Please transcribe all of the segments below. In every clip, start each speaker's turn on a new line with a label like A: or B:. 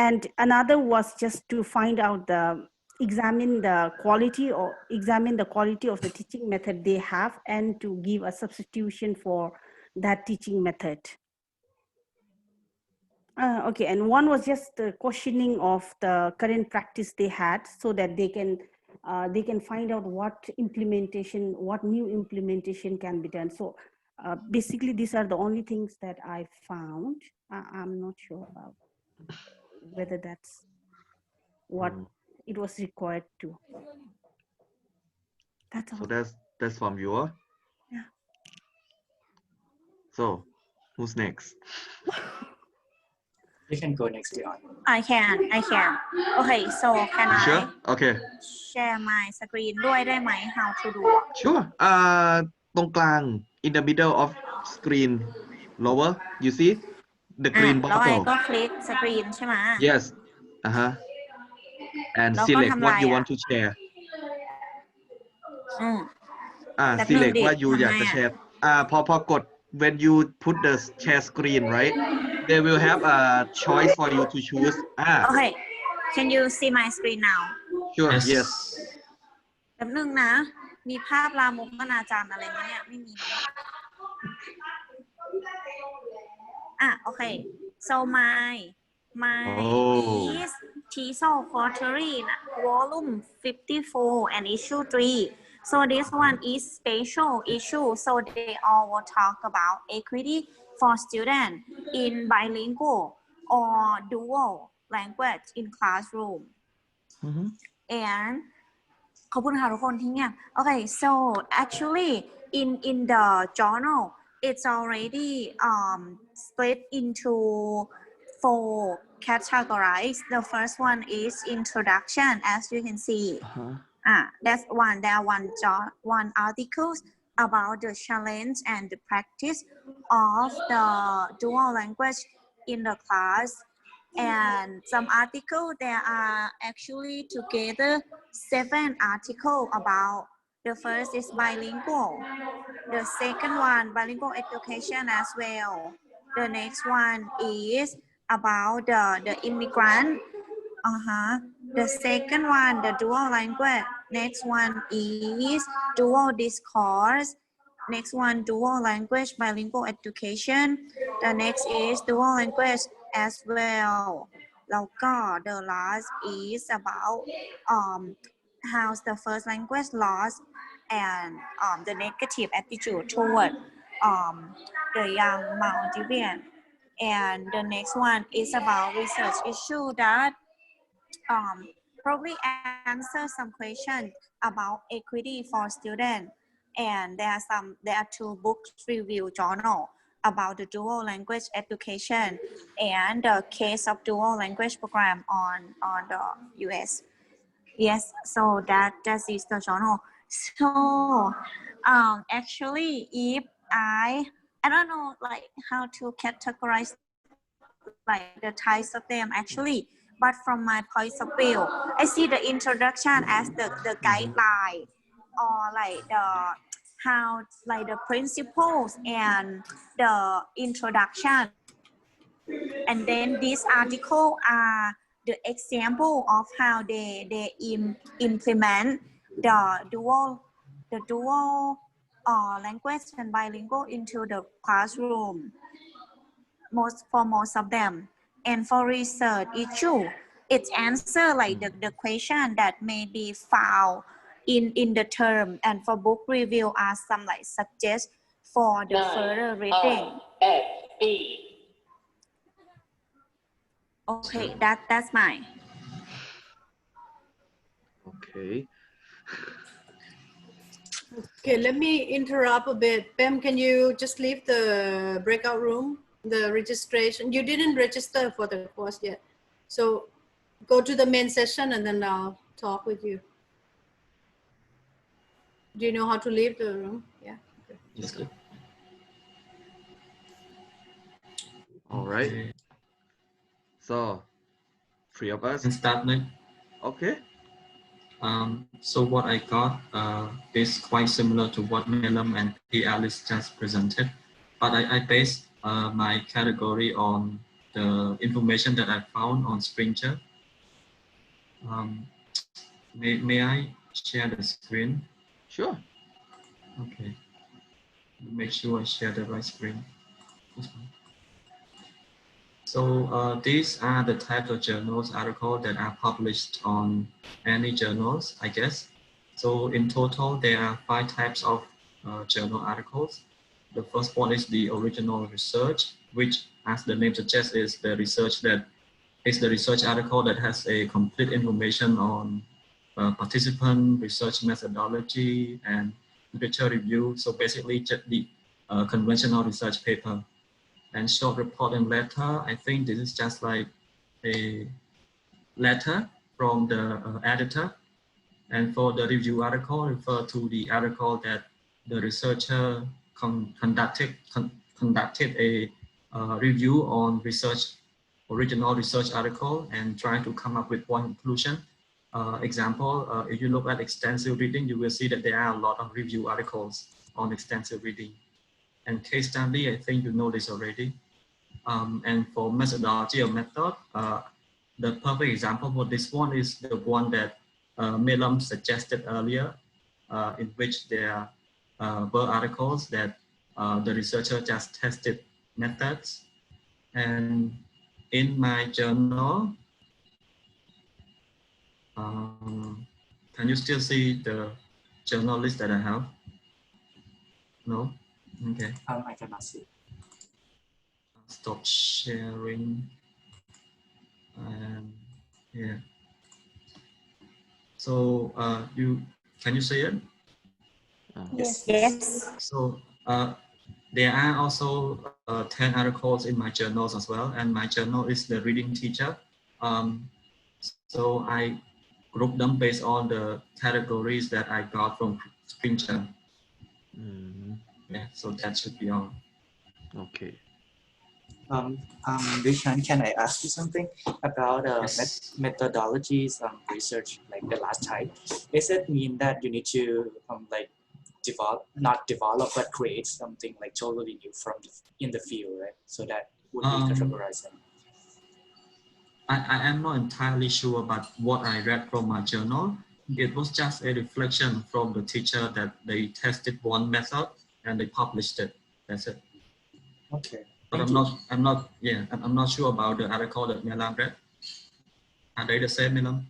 A: And another was just to find out examine the quality of the teaching method they have and to give a substitution for that teaching method. Okay, and one was just the questioning of the current practice they had so that they can find out what new implementation can be done. So basically these are the only things that I found. I'm not sure about whether that's what it was required to. That's all.
B: So that's from you.
A: Yeah.
B: So who's next?
C: You can go next, Leon.
D: I can. Okay, so can
B: You
D: I
B: sure? Okay.
D: share my screen ด้วยได้ไหม how to do
B: Sure. ตรงกลาง in the middle of screen lower you see the green
D: แล้วไอ้
B: bottle
D: ก็คลิกสกรีนใช่ไหม
B: yes and
D: แล้วก็
B: select
D: ทำ
B: what
D: ลาย
B: you want to share
D: แบบ
B: select
D: นึงดิ
B: ว่า you อยากจะ
D: ทำไง
B: share พอกด when you put the share screen right they will have a choice for you to choose
D: Okay, can you see my screen now?
B: sure yes
D: แบบนึงนะ มีภาพลามกอนาจารอะไรไหมเนี่ย ไม่มีokay, so my is TESOL Quarterly volume 54 and issue 3. So this one is special issue, so they all will talk about equity for students in bilingual or dual language in classroom. And ขอบคุณค่ะทุกคนที่เงียบ Okay, so actually in the journal it's already split into 4 categories. The first one is introduction, as you can see. That's one. There are one articles about the challenge and the practice of the dual language in the class. And some articles, there are actually together 7 articles about. The first is bilingual. The second one, bilingual education as well. The next one is about the immigrant. The second one, the dual language. Next one is dual discourse. Next one, dual language, bilingual education. The next is dual language as well. แล้วก็ the last is about how's the first language loss and the negative attitude toward the young Maldivian. And the next one is about research issue that probably answer some questions about equity for students. And there are 2 books review journal about the dual language education and the case of dual language program on the US. Yes, so that is the journal. So actually if I don't know like how to categorize like the types of them actually, but from my point of view I see the introduction as the guideline or like the principles and the introduction, and then these articles are the example of how they implement the dual language and bilingual into the classroom for most of them. And for research issue, it's answer like the question that may be found in the term, and for book review are some like suggest for the further reading. Okay, that's mine.
B: Okay.
E: Okay, let me interrupt a bit. Pam, can you just leave the breakout room? The registration, you didn't register for the course yet. So go to the main session and then I'll talk with you. Do you know how to leave the room? Yeah. Okay.
C: Yes, good.
B: All right. So 3 of us
C: Can start now.
B: Okay.
C: So what I got is quite similar to what Neelam and P. Alice just presented, but I based my category on the information that I found on Springer. May I share the screen?
B: Sure.
C: Okay. Make sure I share the right screen. This one. So these are the types of journals articles that are published on any journals, I guess. So in total, there are 5 types of journal articles. The first one is the original research, which, as the name suggests, is the research article that has a complete information on participant, research methodology, and literature review. So basically, just the conventional research paper. And short report and letter, I think this is just like a letter from the editor. And for the review article, refer to the article that the researcher conducted a review on original research article and try to come up with one conclusion. Example, if you look at extensive reading, you will see that there are a lot of review articles on extensive reading. And case study, I think you know this already. And for methodology or method, the perfect example for this one is the one that Melam suggested earlier, in which there were articles that the researcher just tested methods. And in my journal, can you still see the journal list that I have? No? Okay.
F: I cannot see.
C: Stop sharing. And yeah. So can you see it?
A: Yes.
D: Yes.
C: So there are also 10 articles in my journals as well, and my journal is the reading teacher. So I group them based on the categories that I got from Springer. Yeah, so that should be all.
B: Okay.
F: Vishan, can I ask you something about
C: Yes.
F: methodologies research, like the last type? Does it mean that you need to like not develop, but create something like totally new from in the field, right? So that would be categorized.
C: I am not entirely sure about what I read from my journal. It was just a reflection from the teacher that they tested one method and they published it. That's it.
F: Okay.
C: But I'm not sure about the article that Melam read. Are they the same, Melam?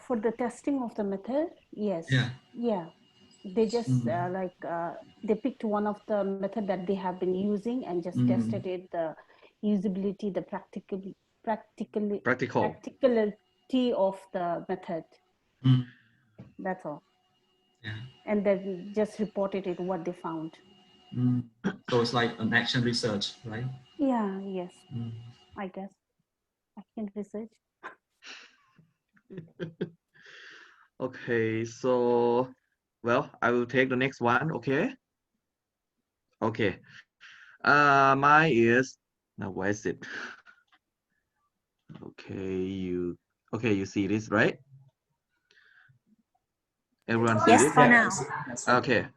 A: For the testing of the method, yes.
C: Yeah.
A: They just they picked one of the method that they have been using and just tested it, the usability, the practicality of the method. That's all.
C: Yeah.
A: And then just reported it what they found.
C: So it's like an action research, right?
A: Yeah, yes. I guess. Action research.
B: Okay, so, well, I will take the next one, okay? Okay. Mine is, now where is it? Okay, you see this, right? Everyone see
D: Yes,
B: this?
D: for now.
B: Okay.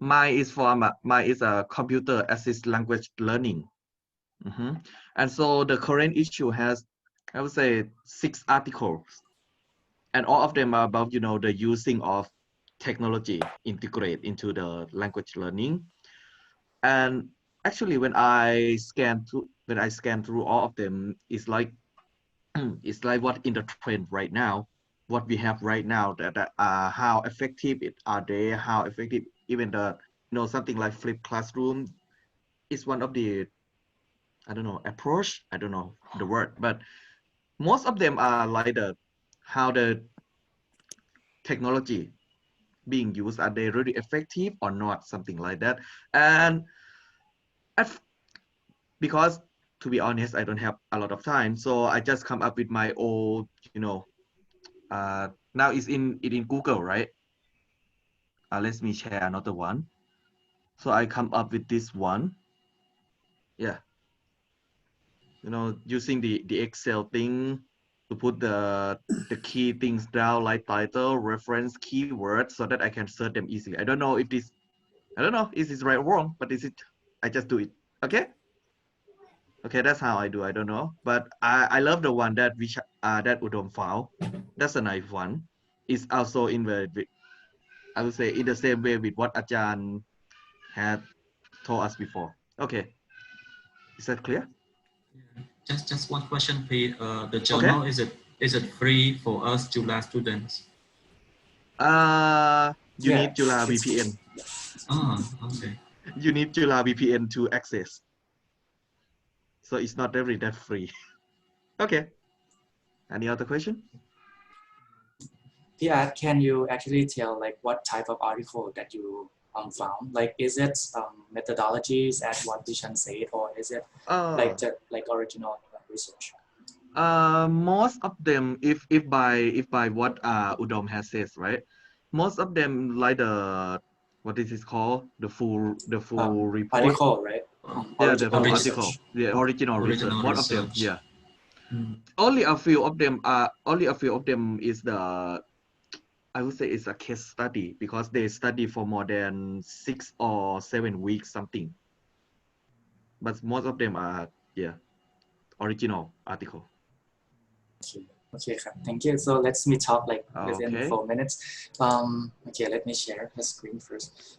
B: Mine is a computer assist language learning. And so the current issue has, I would say, 6 articles. And all of them are about, the using of technology integrate into the language learning. And actually, when I scan through all of them, it's like what in the trend right now, what we have right now, that how effective are they, how effective even the something like flipped classroom is one of the, I don't know, approach, I don't know the word, but most of them are like how the technology being used, are they really effective or not, something like that. And because to be honest, I don't have a lot of time, so I just come up with my own, now it's in Google, right? Let me share another one. So I come up with this one. Yeah. Using the Excel thing to put the key things down, like title, reference, keyword, so that I can search them easily. I don't know if this right or wrong, but I just do it. Okay. Okay, that's how I do. I don't know, but I love the one that that Udom found. That's a nice one. It's also in the I would say in the same way with what Ajahn had told us before. Okay, is that clear?
C: Just one question, please. The journal, is it free for us July students?
B: You
F: Yeah,
B: need Jula
F: it's-
B: VPN.
C: Okay.
B: You need Jula VPN to access. So it's not really that free. Okay. Any other question?
F: Yeah, can you actually tell like what type of article that you found? Like, is it methodologies as what Dishan said, or is it like the original research?
B: Most of them, if by what Udom has said, right? Most of them like the what is it called? The full report.
F: Article, right?
B: Yeah, the full
F: research.
B: article. The original research.
C: Original
B: Most of them,
C: research.
B: yeah.
C: Mm.
B: Only a few of them is the I would say it's a case study because they study for more than 6 or 7 weeks something. But most of them are original article.
F: Okay, thank you. So let me talk like within
B: Okay.
F: 4 minutes. Okay, let me share the screen first.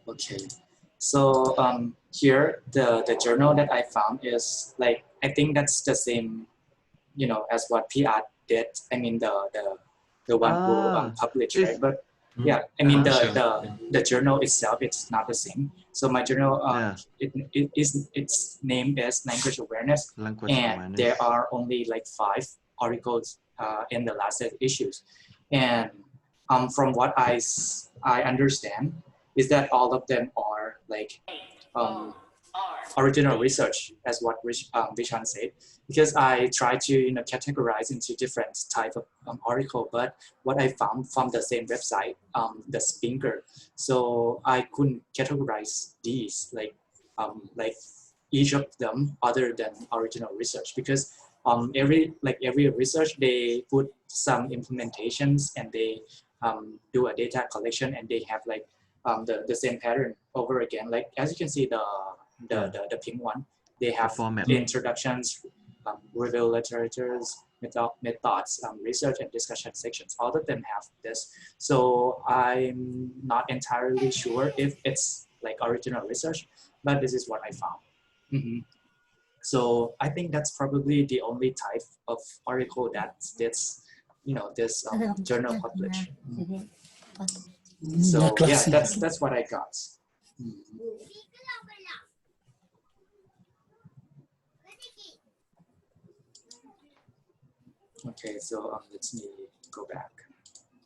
F: Okay, so here the journal that I found is like I think that's the same, you know, as what PR did. I mean the one who published, right? But yeah, I mean the journal itself, it's not the same. So my journal, its name is Language Awareness, and there are only like 5 articles in the last issues, and from what I understand is that all of them are like original research, as what Vishan said, because I tried to categorize into different type of article, but what I found from the same website, the Spinker, so I couldn't categorize these like each of them other than original research, because every research they put some implementations and they do a data collection and they have like the same pattern over again. Like as you can see, the pink one, they have the introductions, review literatures, methods, research and discussion sections. All of them have this. So I'm not entirely sure if it's like original research, but this is what I found. Mm-hmm. So I think that's probably the only type of article that's this journal published. So yeah, that's what I got. Okay, so let me go back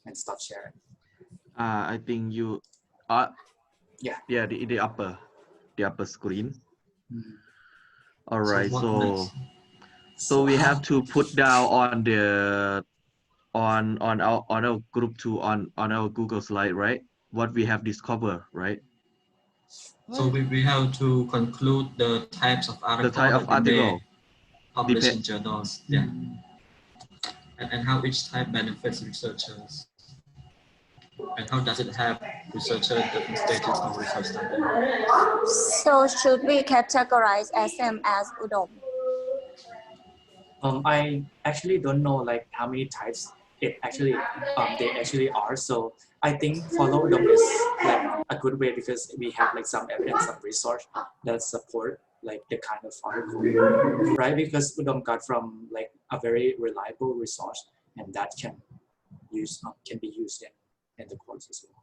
F: and stop sharing.
B: I think you the upper screen. All right, so we have to put down on the on our group 2 on our Google slide, right? What we have discovered, right?
C: So we have to conclude the types of articles published in journals, yeah, and how each type benefits researchers, and how does it help researchers at different stages of research study.
D: So should we categorize SM as Udom?
F: I actually don't know like how many types they actually are. So I think follow Udom is like a good way because we have like some evidence, some research that support like the kind of article, right? Because Udom got from like a very reliable resource, and that can be used in the course as well.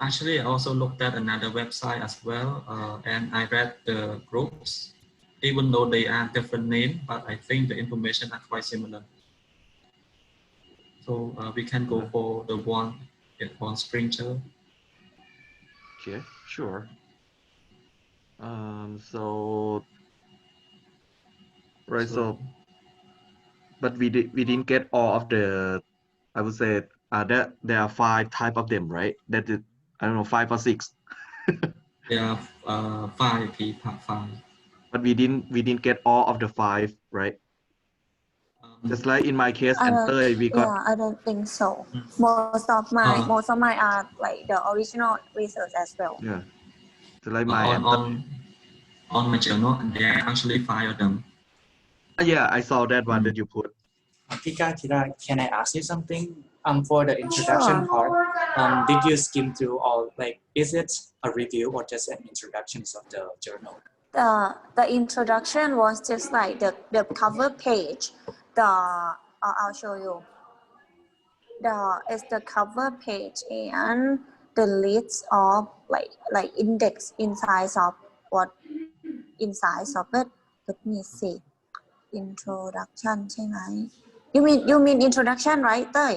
C: Actually, I also looked at another website as well, and I read the groups. Even though they are different names, but I think the information are quite similar. So we can go for the one Springer.
B: Okay, sure. So but we didn't get all of the. I would say there are 5 type of them, right? That is, I don't know, 5 or 6.
C: Yeah, 5 5.
B: But we didn't get all of the 5, right? Just like in my case and third, we got.
D: Yeah, I don't think so. Most of my are like the original research as well.
B: Yeah. like my
C: on my journal, there are actually 5 of them.
B: yeah, I saw that one that you put.
F: Kika, can I ask you something? For the introduction part, did you skim through all, like, is it a review or just an introduction of the journal?
D: The introduction was just like the cover page. I'll show you. It's the cover page and the list of like index inside of what inside of it. Let me see. Introduction ใช่ไหม you mean introduction right เต้ย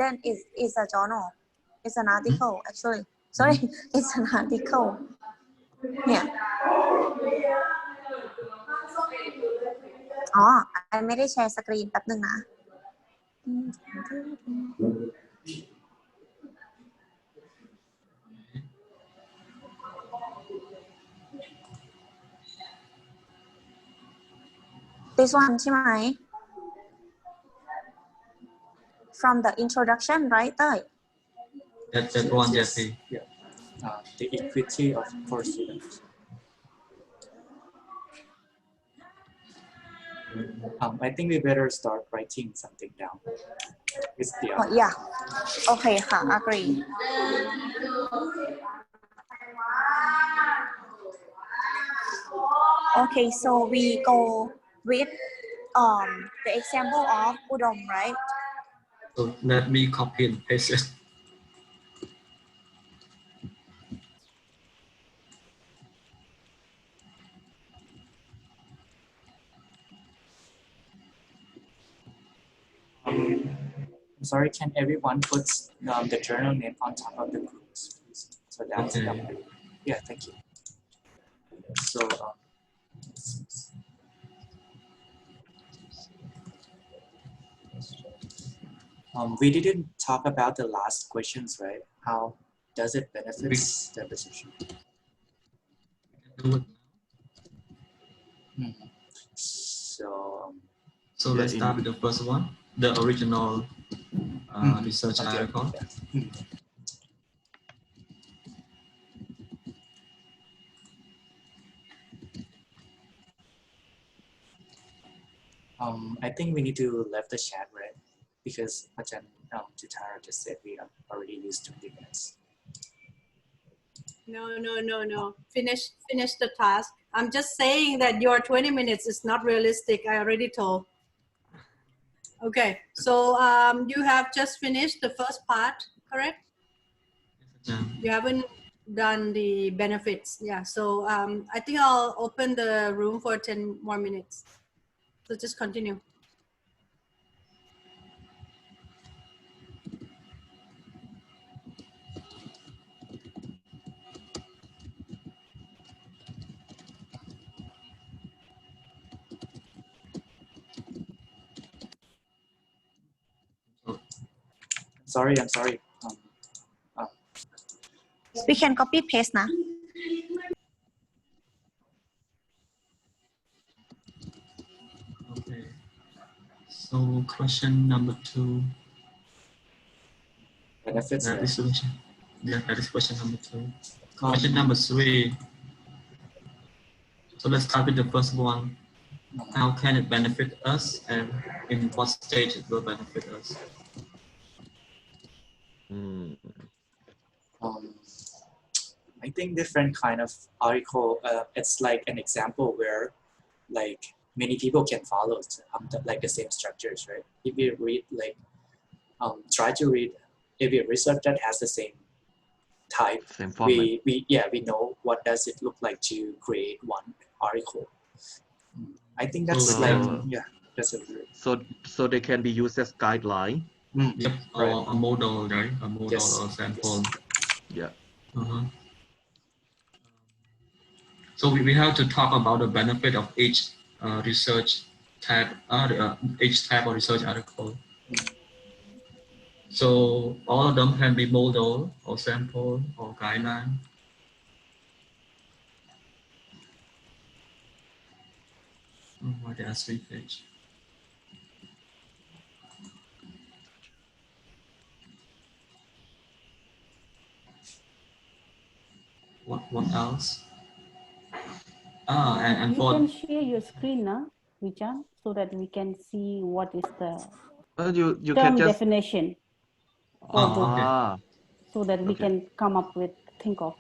D: then it's a journal. It's an article actually. Sorry, it's an article. Yeah. ไอไม่ได้แชร์สกรีนแป๊บนึงนะ This one ใช่ไหม From the introduction right เต้ย
C: That one, Jesse.
F: Yeah. The equity of for students. I think we better start writing something down. It's the
D: yeah. Okay ค่ะ agree. Okay, so we go with the example of Udom, right?
C: So let me copy and paste it.
F: I'm sorry, can everyone put the journal name on top of the groups, please? So that's
C: Okay.
F: Yeah, thank you. So we didn't talk about the last questions, right? How does it benefit the position?
C: So let's start with the first one, the original research article.
F: I think we need to leave the chat, right? Because Ajahn Chitara just said we are already used 20 minutes.
E: No. Finish the task. I'm just saying that your 20 minutes is not realistic. I already told. Okay, so you have just finished the first part, correct? You haven't done the benefits. Yeah, so I think I'll open the room for 10 more minutes. So just continue.
F: I'm sorry.
D: We can copy paste นะ
C: Okay. So question number 2.
F: Benefits.
C: That is question. Yeah, that is question number 2. Question number 3. So let's start with the first one. How can it benefit us, and in what stage it will benefit us?
F: I think different kind of article. It's like an example where, like, many people can follow like the same structures, right? If you read like, try to read every research that has the same type,
B: same format.
F: we know what does it look like to create one article. I think that's that's a good.
B: So they can be used as guideline.
C: Yep, or
F: right.
C: a model, right? A model or sample.
B: Yeah.
C: So we have to talk about the benefit of each research type, each type of research article. So all of them can be model or sample or guideline. Why there are 3 pages? What else? And
A: You
C: for
A: can share your screen now, Vichan, so that we can see what is the
B: you
A: term
B: can just
A: definition for both,
B: ah
A: so that we
B: okay.
A: can come up with, think of.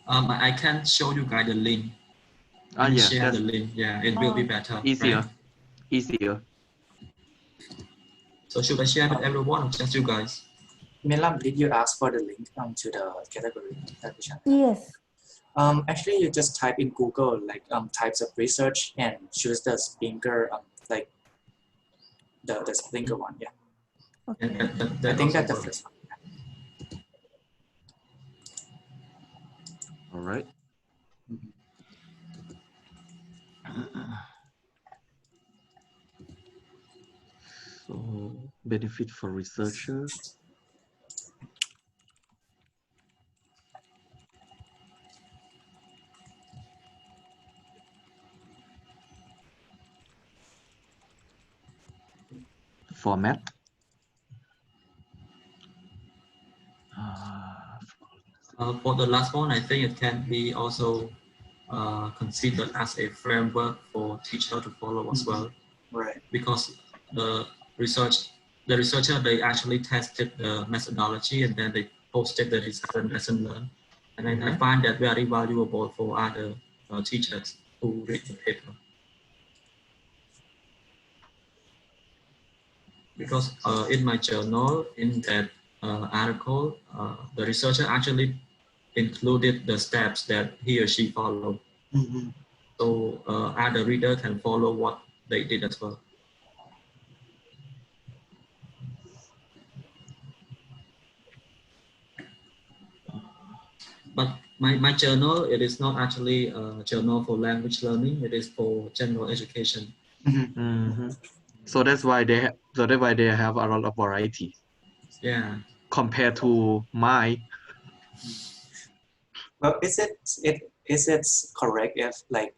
C: I can show you guys the link. Let me
B: yeah,
C: share the
B: that's
C: link. Yeah, it will be better.
B: easier.
C: Right?
B: Easier.
C: So should I share with everyone or just you guys?
F: Milam, did you ask for the link to the category that we have?
A: Yes.
F: Actually, you just type in Google like types of research and choose the Springer like the Springer one. Yeah,
C: And
F: I think
C: also
F: that's the
C: works.
F: first one.
B: All right. So benefit for researchers. Format.
C: For the last one, I think it can be also considered as a framework for teacher to follow as well.
F: Right.
C: Because the researcher, they actually tested the methodology and then they posted the result and lesson learned. And I find that very valuable for other teachers who read the paper. Because in my journal, in that article, the researcher actually included the steps that he or she followed. So other reader can follow what they did as well. But my journal, it is not actually a journal for language learning. It is for general education.
B: So that's why they have a lot of variety.
C: Yeah.
F: Compared to mine. Well, is it correct if like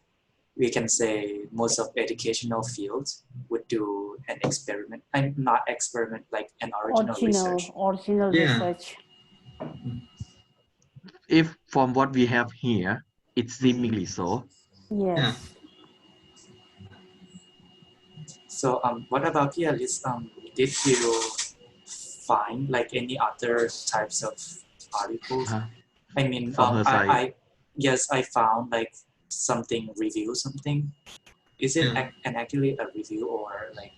F: we can say most of educational fields would do an experiment and not experiment like an original research?
A: Research.
B: If from what we have here, it's seemingly so.
A: Yes.
C: Yeah.
F: So what about here, Liz? Did you find like any other types of articles? I mean, yes, I found like something review something. Is it an actually a review or like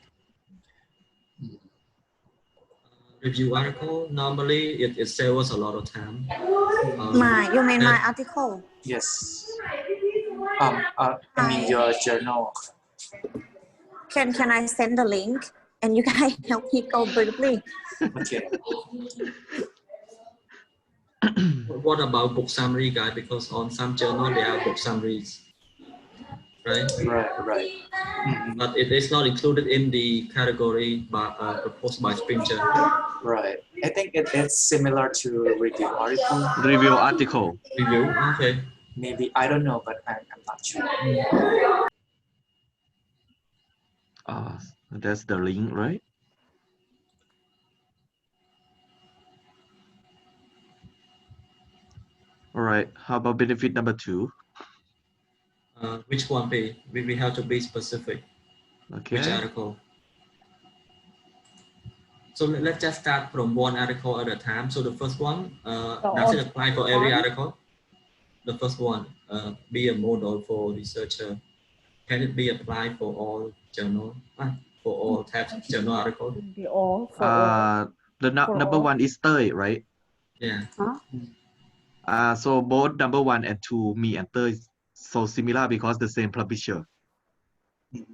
C: review article? Normally, it saves a lot of time.
D: You mean my article?
F: Yes. I mean your journal.
D: Can I send the link and you guys help me go briefly?
F: Okay.
C: What about book summary, guys? Because on some journal there are book summaries, right?
F: Right.
C: But it is not included in the category proposed by Springer.
F: Right. I think it's similar to review article.
B: Review article.
C: Review. Okay.
F: Maybe I don't know, but I'm not sure.
B: That's the link, right? All right. How about benefit number 2?
C: Which one? We have to be specific.
B: Okay.
C: Which article? So let's just start from one article at a time. So the first one, does it apply for every article? The first one, be a model for researcher. Can it be applied for all journal, for all types of journal articles?
A: Be all. For all.
B: The number 1 is 30, right?
C: Yeah.
B: So both number 1 and 2, me and 30, so similar because the same publisher.
C: No,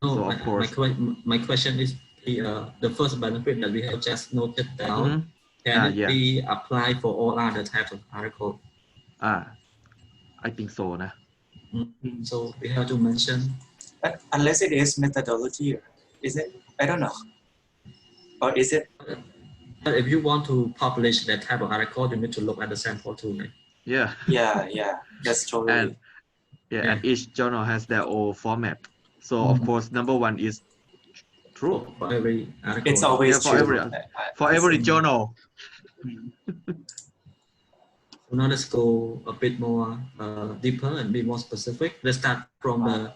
B: so of course.
C: My question is the first benefit that we have just noted down. Can it be applied for all other types of articles?
B: I think so.
C: So we have to mention.
F: Unless it is methodology, is it? I don't know. Or is it?
C: But if you want to publish that type of article, you need to look at the sample too, right?
B: Yeah.
F: Yeah. That's totally.
B: And each journal has their own format. So of course, number 1 is true
C: for every article.
F: It's always
B: for
F: true.
B: every journal.
C: So now let's go a bit more deeper and be more specific. Let's start from the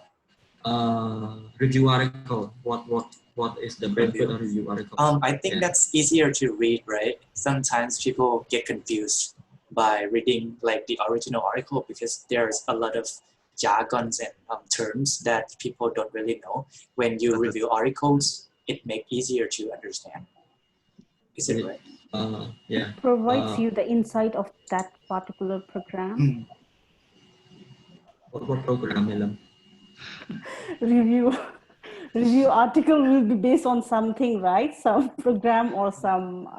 C: review article. What is the benefit of review article?
F: I think
C: Yeah.
F: that's easier to read, right? Sometimes people get confused by reading like the original article because there's a lot of jargons and terms that people don't really know. When you review articles, it makes easier to understand. Is it right?
C: Yeah.
A: Provides you the insight of that particular program.
C: What program, Nilam?
A: Review article will be based on something, right? Some program or some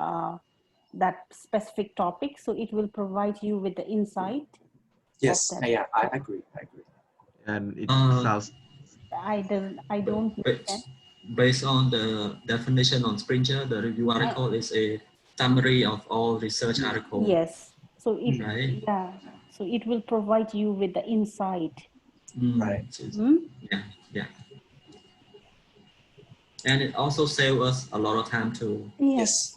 A: that specific topic. So it will provide you with the insight.
F: Yes, yeah, I agree.
B: And it sounds.
A: I don't understand.
C: Based on the definition on Springer, the review article is a summary of all research articles.
A: Yes. So it
C: right?
A: So it will provide you with the insight.
F: Right.
C: Yeah. And it also saves us a lot of time too.
F: Yes.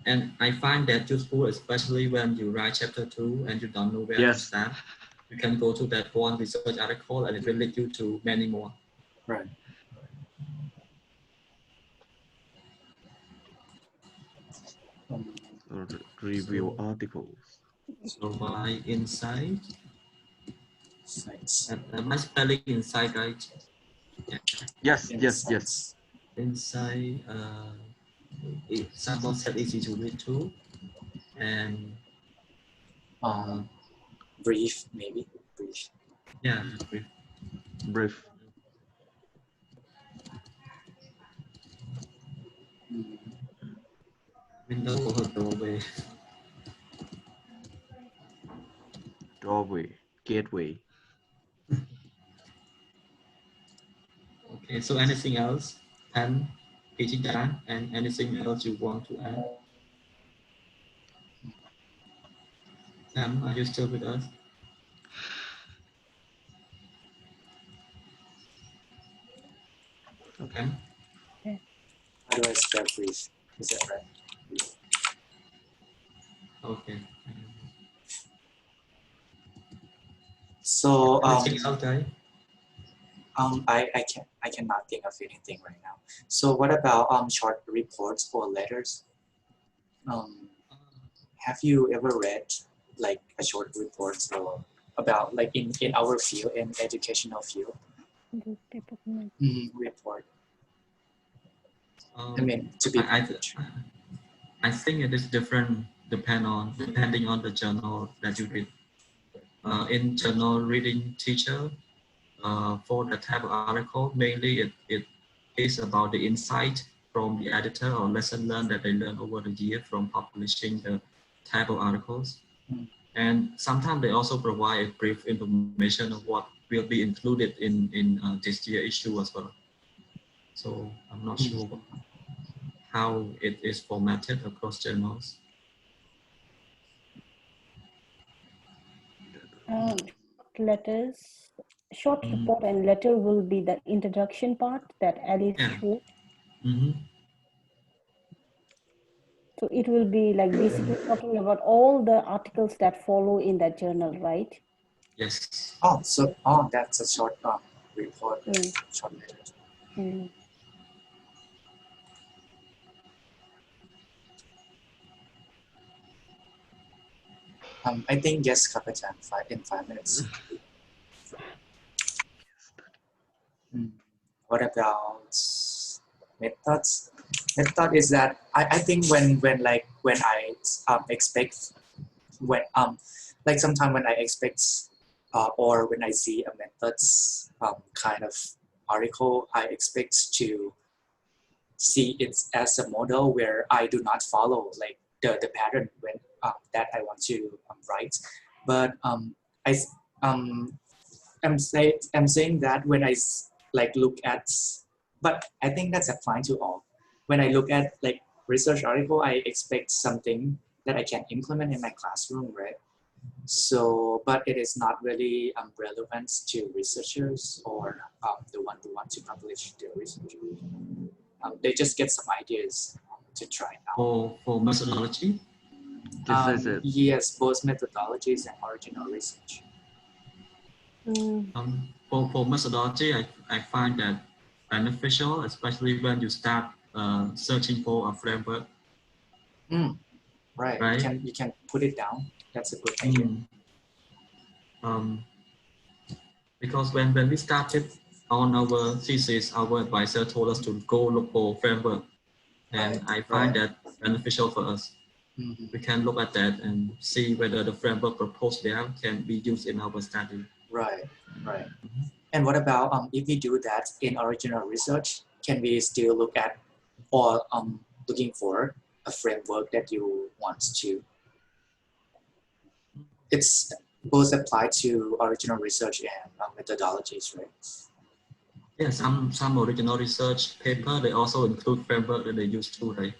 C: And I find that useful, especially when you write chapter 2 and you don't know where to start. You can go to that one research article and it will lead you to many more.
F: Right.
B: Review articles.
C: So by insight. Am I spelling insight right?
B: Yeah. Yes.
C: Insight. Someone said easy to read too, and
F: brief maybe. Brief.
C: Yeah,
B: brief.
C: Window or doorway.
B: Doorway, gateway.
C: Okay, so anything else? And Pichida, and anything else you want to add? Sam, are you still with us? Okay.
F: How do I spell brief? Is that right?
C: Okay.
F: So
C: anything else, guys?
F: I cannot think of anything right now. So what about short reports or letters? Have you ever read like a short report or about like in our field, in educational field? Report. I mean, to be.
C: I think it is different depending on the journal that you read. In journal reading teacher, for the type of article, mainly it is about the insight from the editor or lesson learned that they learned over the year from publishing the type of articles. And sometimes they also provide brief information of what will be included in this year issue as well. So I'm not sure how it is formatted across journals.
A: Letters, short report and letter will be the introduction part that Alice wrote. So it will be like basically talking about all the articles that follow in that journal, right?
C: Yes.
F: Oh, that's a short report, short letter. I think yes, Kapitan, in 5 minutes. What about methods? Method is that I think when I expect like sometimes when I expect or when I see a methods kind of article, I expect to see it as a model where I do not follow like the pattern when that I want to write. But I'm saying that when I like look at, but I think that's applying to all. When I look at like research article, I expect something that I can implement in my classroom, right? So, but it is not really relevant to researchers or the one who want to publish their research. They just get some ideas to try out.
C: For methodology?
B: This is it.
F: Yes, both methodologies and original research.
C: For methodology, I find that beneficial, especially when you start searching for a framework.
F: Right.
C: Right.
F: You can put it down. That's a good idea.
C: Because when we started on our thesis, our advisor told us to go look for framework, and I find that beneficial for us. We can look at that and see whether the framework proposed there can be used in our study.
F: Right. And what about if we do that in original research, can we still look at or looking for a framework that you want to? It's both applied to original research and methodologies, right?
C: Yeah, some original research paper, they also include framework that they use too, right?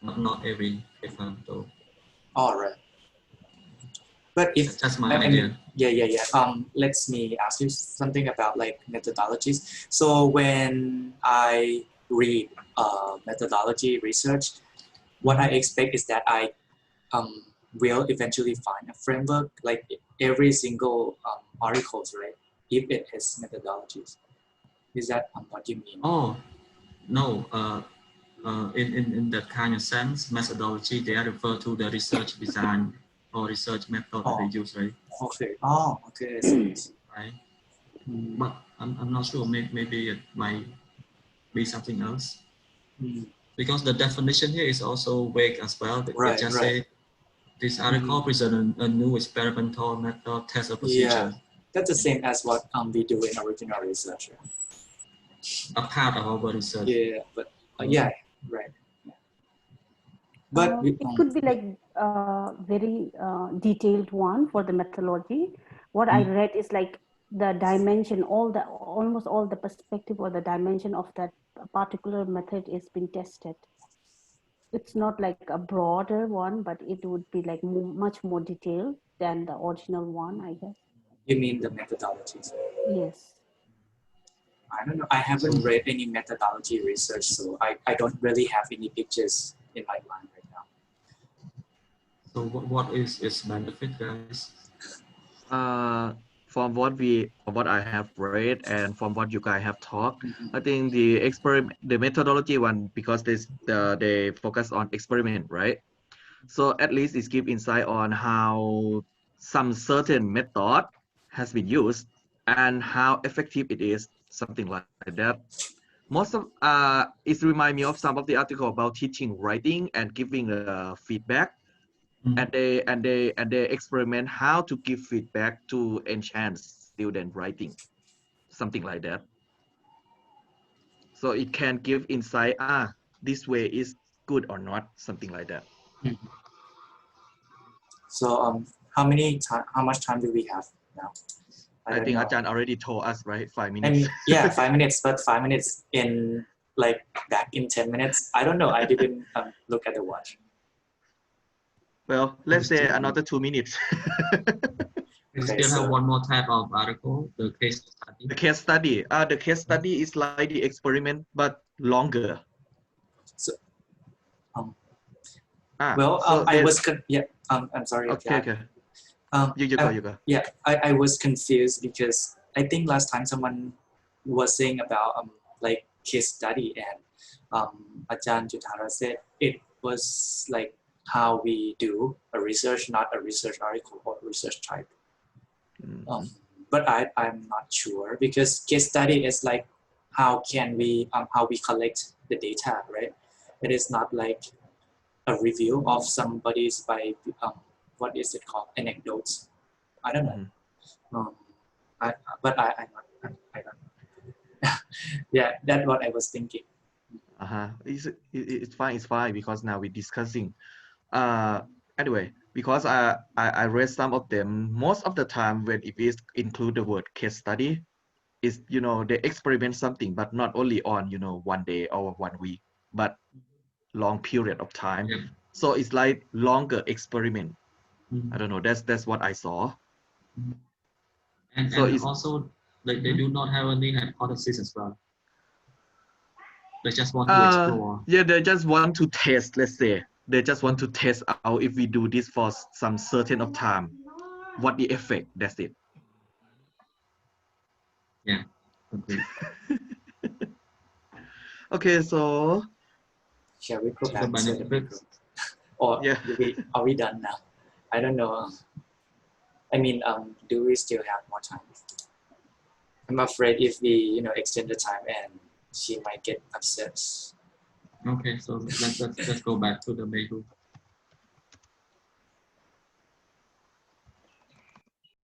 C: Not every paper though.
F: All right. But if
C: that's my idea.
F: Let me ask you something about like methodologies. So when I read methodology research, what I expect is that I will eventually find a framework like every single articles, right? If it has methodologies. Is that what you mean?
C: Oh, no. In that kind of sense, methodology, they refer to the research design or research method that they use, right?
F: Okay. Okay.
C: Right. But I'm not sure. Maybe it might be something else. Because the definition here is also vague as well. They just say this article presents a new experimental method, test, or procedure.
F: Yeah, that's the same as what we do in original research.
C: A part of our research.
F: Yeah, but right. But
A: it could be like a very detailed one for the methodology. What I read is like the dimension, almost all the perspective or the dimension of that particular method is being tested. It's not like a broader one, but it would be like much more detailed than the original one, I guess.
F: You mean the methodologies?
A: Yes.
F: I don't know. I haven't read any methodology research, so I don't really have any pictures in my mind right now.
C: So what is its benefit, guys?
B: From what I have read and from what you guys have talked, I think the methodology one, because they focus on experiment, right? So at least it gives insight on how some certain method has been used and how effective it is, something like that. Most of it reminds me of some of the article about teaching writing and giving feedback. And they experiment how to give feedback to enhance student writing, something like that. So it can give insight, this way is good or not, something like that.
F: So how much time do we have now?
B: I think Ajahn already told us, right? 5 minutes.
F: I mean, yeah, 5 minutes, but 5 minutes in like back in 10 minutes. I don't know. I didn't look at the watch.
B: Well, let's say another 2 minutes.
C: We still have one more type of article, the case study.
B: The case study. The case study is like the experiment, but longer.
F: So,
B: so
F: I was I'm sorry.
B: Okay. You go.
F: Yeah, I was confused because I think last time someone was saying about like case study and Ajahn Jutara said it was like how we do a research, not a research article or research type. But I'm not sure because case study is like how we collect the data, right? It is not like a review of somebody's by what is it called, anecdotes. I don't know. I don't know. Yeah, that's what I was thinking.
B: It's fine because now we're discussing. Anyway, because I read some of them, most of the time when it is include the word case study, is they experiment something, but not only on 1 day or 1 week, but long period of time. Yeah. So it's like longer experiment. I don't know. That's what I saw.
C: And also they do not have any hypothesis as well. They just want to explore.
B: Yeah, they just want to test, let's say. they just want to test out if we do this for some certain of time, what the effect. That's it.
C: Yeah. Okay.
B: Okay, so
F: Shall we go
C: So
F: back
C: the
F: to the big
C: benefits.
F: group? Or
B: Yeah.
F: are we done now? I don't know. I mean, do we still have more time? I'm afraid if we, extend the time and she might get upset.
C: Okay, so let's go back to the main group.